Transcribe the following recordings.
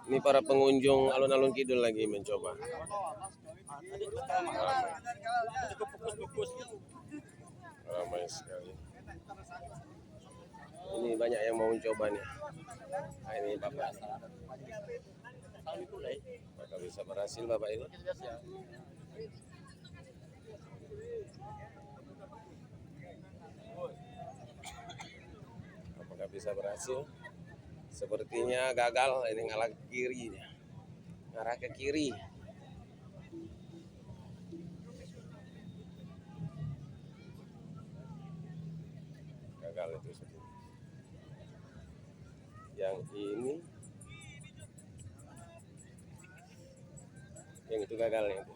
Ini para pengunjung alun-alun kidul lagi mencoba. Ramai sekali. Ini banyak yang mau mencoba nih. Nah, ini bapak. Apakah bisa berhasil bapak ini? Apakah bisa berhasil? Sepertinya gagal. Ini ngarah ke kiri. Ngarah ke kiri. Gagal itu seperti. Yang ini, yang itu gagal yang itu.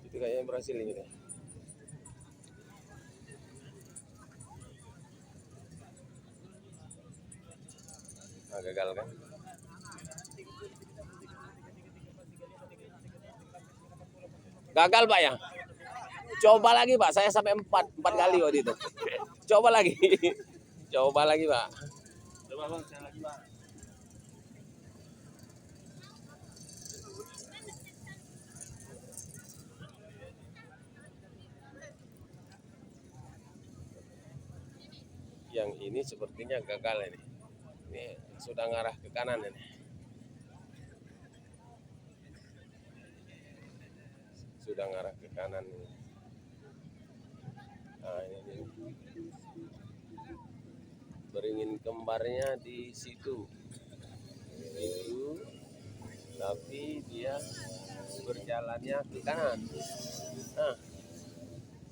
Itu kayaknya berhasil ini deh. Nah, gagal kan? Gagal Pak ya? Coba lagi Pak, saya sampai 4 kali waktu itu. Coba lagi. Coba lagi Pak. Coba bang, saya lagi bang. Yang ini sepertinya gagal ini. Ini sudah ngarah ke kanan ini. Sudah ngarah ke kanan ini. Nah, ini. Beringin kembarnya di situ. Itu. Tapi dia berjalannya ke kanan. Nah,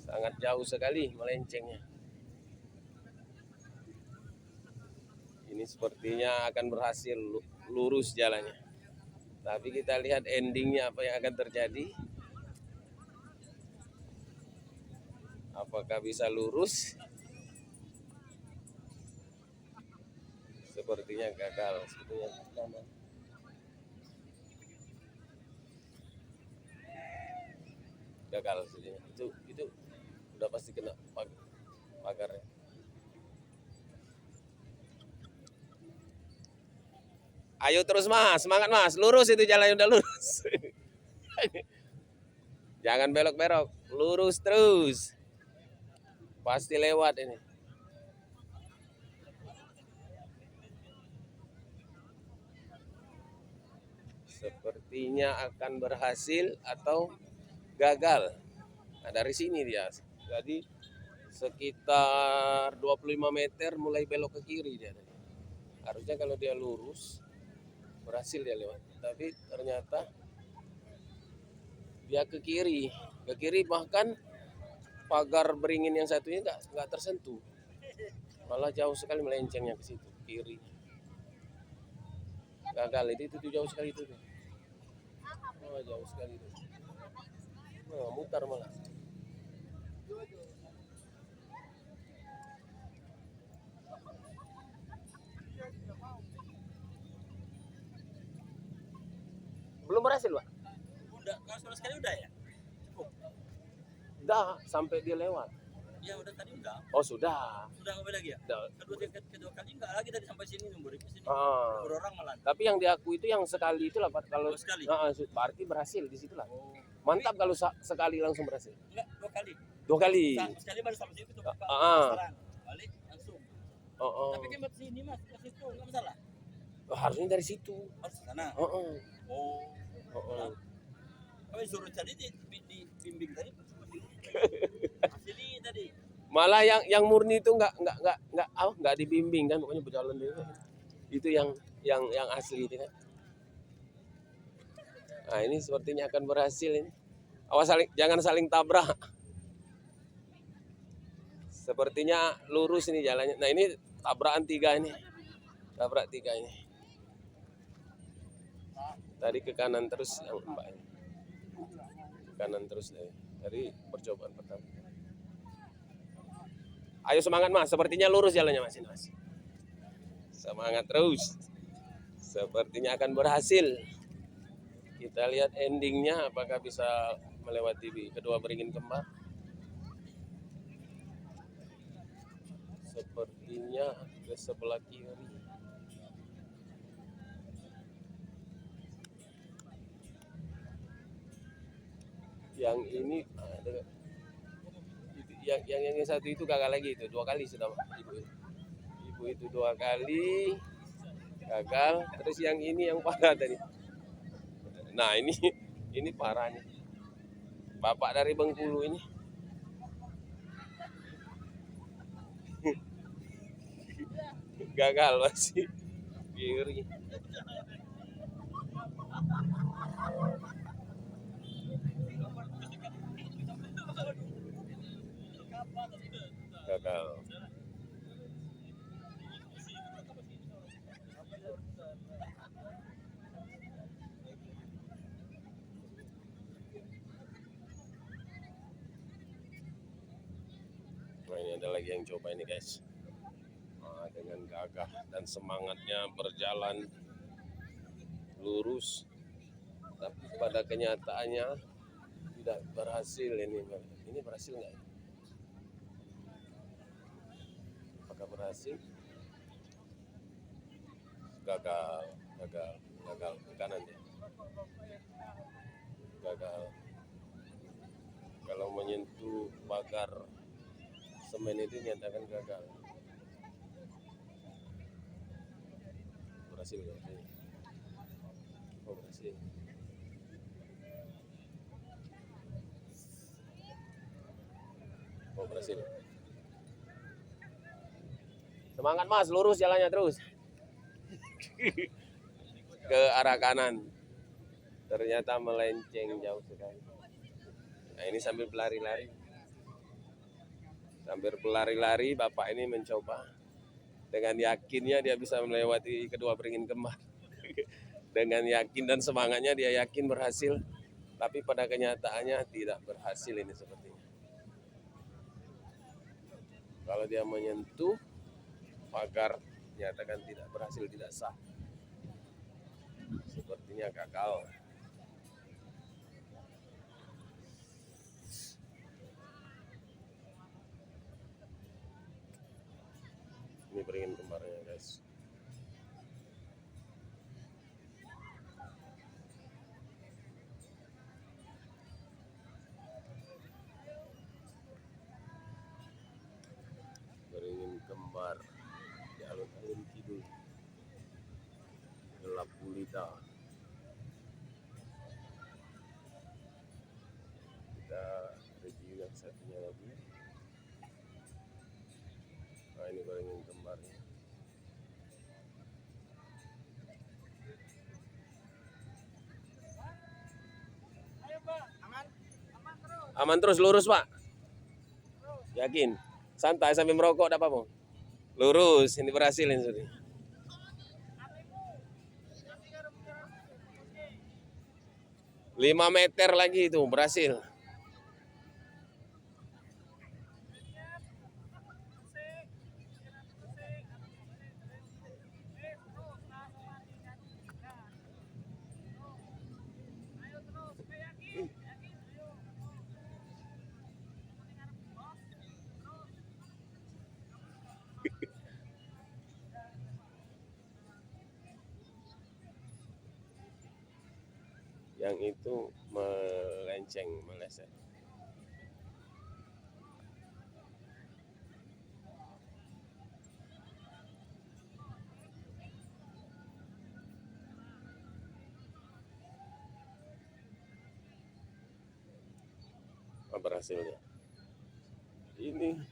sangat jauh sekali melencengnya. Ini sepertinya akan berhasil lurus jalannya. Tapi kita lihat endingnya apa yang akan terjadi. Apakah bisa lurus? Sepertinya gagal. Sepertinya gagal sepertinya. Itu udah pasti kena pagarnya. Ayo terus Mas, semangat Mas, lurus itu jalannya udah lurus. Jangan belok-belok, lurus terus. Pasti lewat ini. Sepertinya akan berhasil atau gagal. Nah, dari sini dia. Jadi sekitar 25 meter mulai belok ke kiri dia. Harusnya kalau dia lurus berhasil dia lewat. Tapi ternyata dia ke kiri bahkan pagar beringin yang satunya nggak tersentuh, malah jauh sekali melencengnya ke situ kiri. Gagal itu jauh sekali itu. Oh, jauh sekali itu. Oh, mutar malah. Belum berhasil Pak? Udah, kalau sama sekali udah ya? Cukup? Udah, sampai dia lewat. Ya udah tadi udah. Oh sudah. Udah nggak lagi ya? Udah. Kedua kali nggak lagi tadi sampai sini nomor ke sini. Ah. Berorang malah. Tapi yang diakui itu yang sekali itu lah Pak. Kalau sekali. Berarti berhasil di situ lah. Oh. Mantap kalau sekali langsung berhasil. Enggak, 2 kali. 2 kali. Sekali baru sampai situ tuh Pak. Balik langsung. Tapi kan buat sini Mas, ke situ enggak masalah. Harusnya dari situ. Harus ke sana. Oh. Kami suruh tadi di bimbing tadi. Sini tadi. Malah yang murni itu nggak dibimbing kan, pokoknya berjalan dulu. Itu yang asli itu kan. Nah, ini sepertinya akan berhasil ini. Awas jangan saling tabrak. Sepertinya lurus ini jalannya. Nah, ini tabrakan 3 ini. Tabrak 3 ini. Tadi ke kanan terus yang Mbak ini. Ke kanan terus dari percobaan pertama. Ayo semangat Mas, sepertinya lurus jalannya Mas ini Mas. Semangat terus. Sepertinya akan berhasil. Kita lihat endingnya apakah bisa melewati kedua beringin kembar. Sepertinya ke sebelah kiri. Yang ini yang satu itu gagal lagi, itu 2 kali sudah ibu itu 2 kali gagal. Terus yang ini yang parah tadi. Nah ini parah nih, bapak dari Bengkulu ini. Gagal masih kiri. Gagal. Nah, ini ada lagi yang coba ini guys. Nah, dengan gagah dan semangatnya berjalan lurus, tapi pada kenyataannya tidak berhasil ini. Ini berhasil nggak? Apakah berhasil? Gagal ke kanan ya. Gagal. Kalau menyentuh pagar semen itu nyatakan gagal. Berhasil nggak? Oh, berhasil. Oh, berhasil. Semangat Mas, lurus jalannya terus. Ke arah kanan. Ternyata melenceng jauh sekali. Nah, ini sambil berlari-lari. Sambil berlari-lari, bapak ini mencoba. Dengan yakinnya dia bisa melewati kedua beringin kembar. Dengan yakin dan semangatnya dia yakin berhasil. Tapi pada kenyataannya tidak berhasil ini sepertinya. Kalau dia menyentuh pagar, nyatakan tidak berhasil, tidak sah. Sepertinya gagal. Ini beringin kembarnya guys. Beringin kembar di alun-alun kidul, gelap gulita. Kita review yang satunya lagi. Nah, ini beringin kembarnya. Aman terus, lurus Pak. Yakin? Santai sambil merokok, tidak apa-apa. Lurus, ini berhasil ini sudah. 5 meter lagi itu berhasil. Yang itu melenceng, meleset. Apa hasilnya? Ini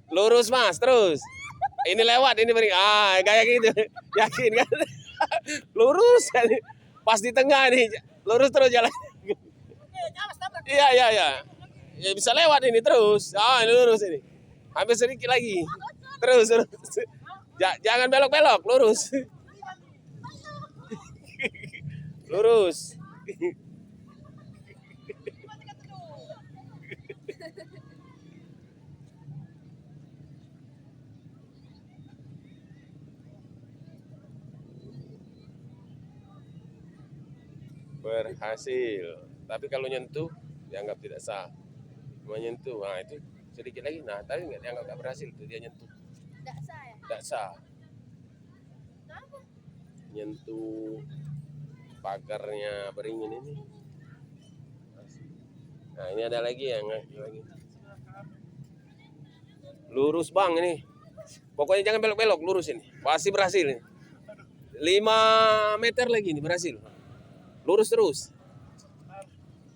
lurus Mas, terus. Ini lewat, ini beri. Ah, kayak gitu. Yakin kan? Lurus kan. Pas di tengah nih. Lurus terus jalan. Iya, iya, iya. Ya bisa lewat ini terus. Ah, ini lurus ini. Hampir sedikit lagi. Terus, terus. Jangan belok-belok, lurus. Lurus. berhasil. Tapi kalau nyentuh dianggap tidak sah. Menyentuh, nah itu sedikit lagi. Nah tadi nggak dianggap nggak berhasil tuh dia nyentuh. Tidak sah ya? Tidak sah. Kenapa? Nyentuh pagarnya beringin ini. Nah ini ada lagi yang lagi. Lurus bang ini. Pokoknya jangan belok-belok, lurus ini. Pasti berhasil ini. 5 meter lagi ini berhasil. Lurus terus.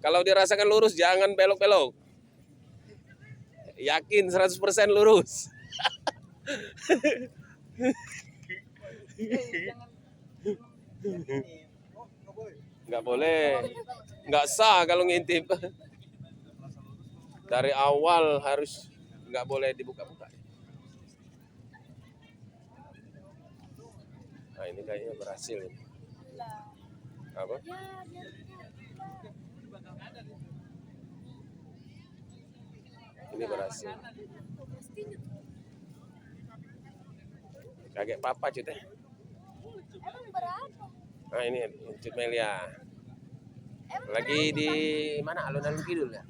Kalau dirasakan lurus jangan belok-belok. Yakin 100% lurus. Nggak boleh. Nggak sah kalau ngintip. Dari awal harus nggak boleh dibuka-buka. Nah ini kayaknya berhasil. Lah. Apa? Ya, biar. Ini berhasil. Pastinya. Kaget papa cutnya. Emang berapa? Nah ini Cut Melia. Emang Lagi di mana? Alun-alun Kidul ya?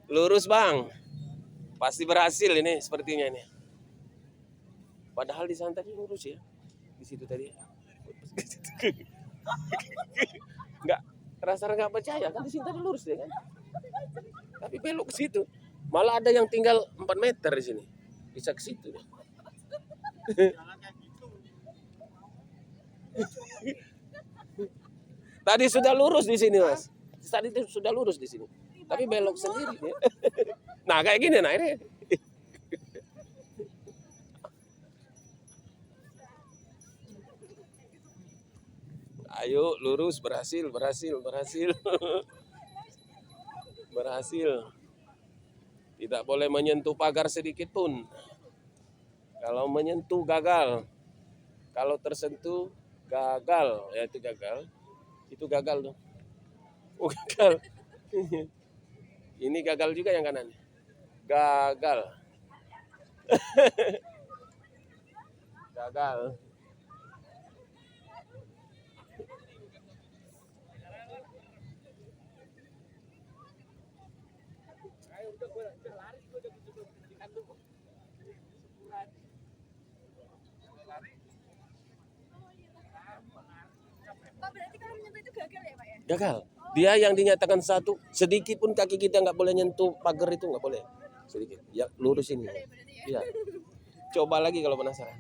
Lurus bang. Pasti berhasil ini sepertinya ini. Padahal di sana tadi lurus ya. Di situ tadi. Enggak, rasa nggak percaya kan di sini tadi lurus ya kan. Tapi belok ke situ. Malah ada yang tinggal 4 meter di sini. Bisa ke situ. Tadi sudah lurus di sini, Mas. Tadi itu sudah lurus di sini. Tapi belok sendiri dia. Nah, kayak gini nah ini. Ayo lurus, berhasil. Berhasil. Tidak boleh menyentuh pagar sedikit pun. Kalau menyentuh gagal. Kalau tersentuh gagal, ya itu gagal. Itu gagal tuh. Oh, gagal. Ini gagal juga yang kanan. Gagal. Gagal. Pak, berarti kalau menyentuh itu gagal ya, Pak ya? Gagal. Dia yang dinyatakan satu, sedikit pun kaki kita nggak boleh nyentuh pagar itu, nggak boleh. Sedikit. Ya lurus ini. Boleh berarti ya? Iya. Coba lagi kalau penasaran.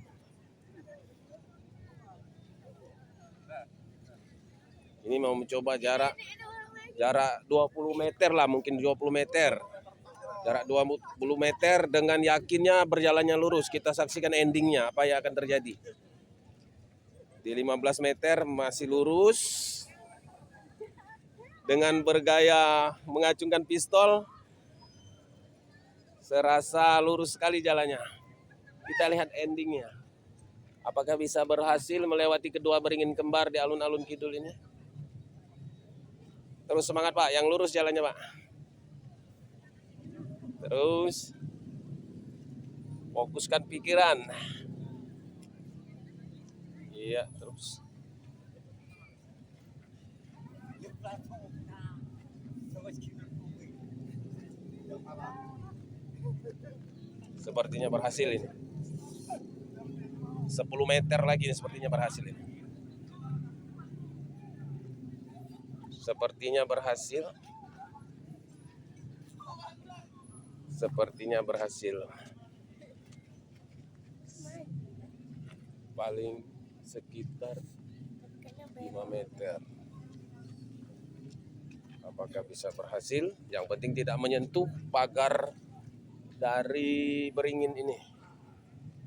Ini mau mencoba jarak Ini orang lagi. jarak 20 meter lah, mungkin 20 meter. Jarak 20 meter dengan yakinnya berjalannya lurus. Kita saksikan endingnya apa yang akan terjadi. Di 15 meter masih lurus. Dengan bergaya mengacungkan pistol. Serasa lurus sekali jalannya. Kita lihat endingnya. Apakah bisa berhasil melewati kedua beringin kembar di alun-alun Kidul ini? Terus semangat Pak, yang lurus jalannya Pak. Terus fokuskan pikiran. Iya, terus. Sepertinya berhasil ini. 10 meter lagi ini sepertinya berhasil ini. Sepertinya berhasil. Sepertinya berhasil. Paling sekitar 5 meter. Apakah bisa berhasil? Yang penting tidak menyentuh pagar dari beringin ini.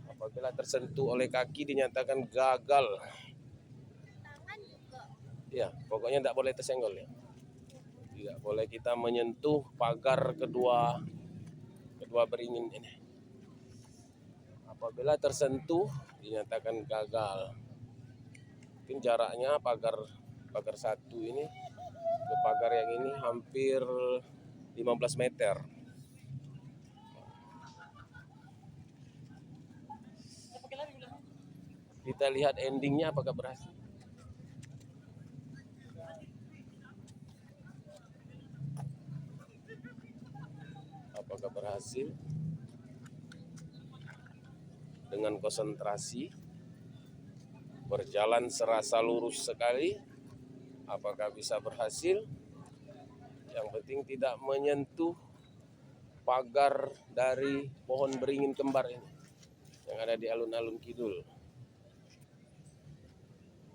Apabila tersentuh oleh kaki dinyatakan gagal. Tangan juga. Ya, pokoknya tidak boleh tersenggol ya. Tidak boleh kita menyentuh pagar kedua beringin ini. Apabila tersentuh dinyatakan gagal. Mungkin jaraknya pagar satu ini ke pagar yang ini hampir 15 meter. Kita lihat endingnya apakah berhasil. Apakah berhasil? Dengan konsentrasi, berjalan serasa lurus sekali. Apakah bisa berhasil? Yang penting tidak menyentuh pagar dari pohon beringin kembar ini yang ada di alun-alun kidul.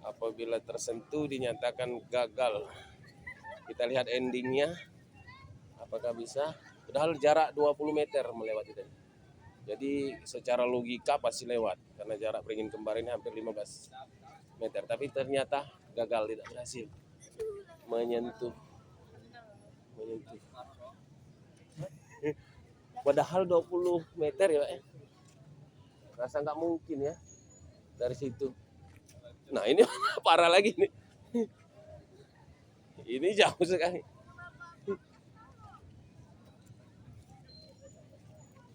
Apabila tersentuh dinyatakan gagal. Kita lihat endingnya. Apakah bisa? Padahal jarak 20 meter melewati tadi. Jadi secara logika pasti lewat karena jarak beringin kembar ini hampir 15 meter. Tapi ternyata gagal, tidak berhasil menyentuh. Padahal 20 meter ya Pak ya. Rasa nggak mungkin ya dari situ. Nah ini parah lagi nih. Ini jauh sekali.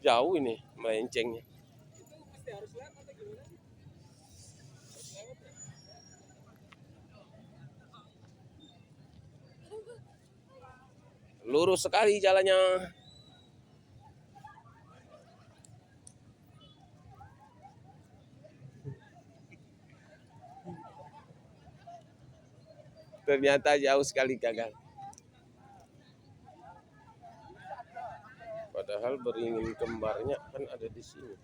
Jauh ini melencengnya. Lurus sekali jalannya. Ternyata jauh sekali gagal. Padahal beringin kembarnya kan ada di sini.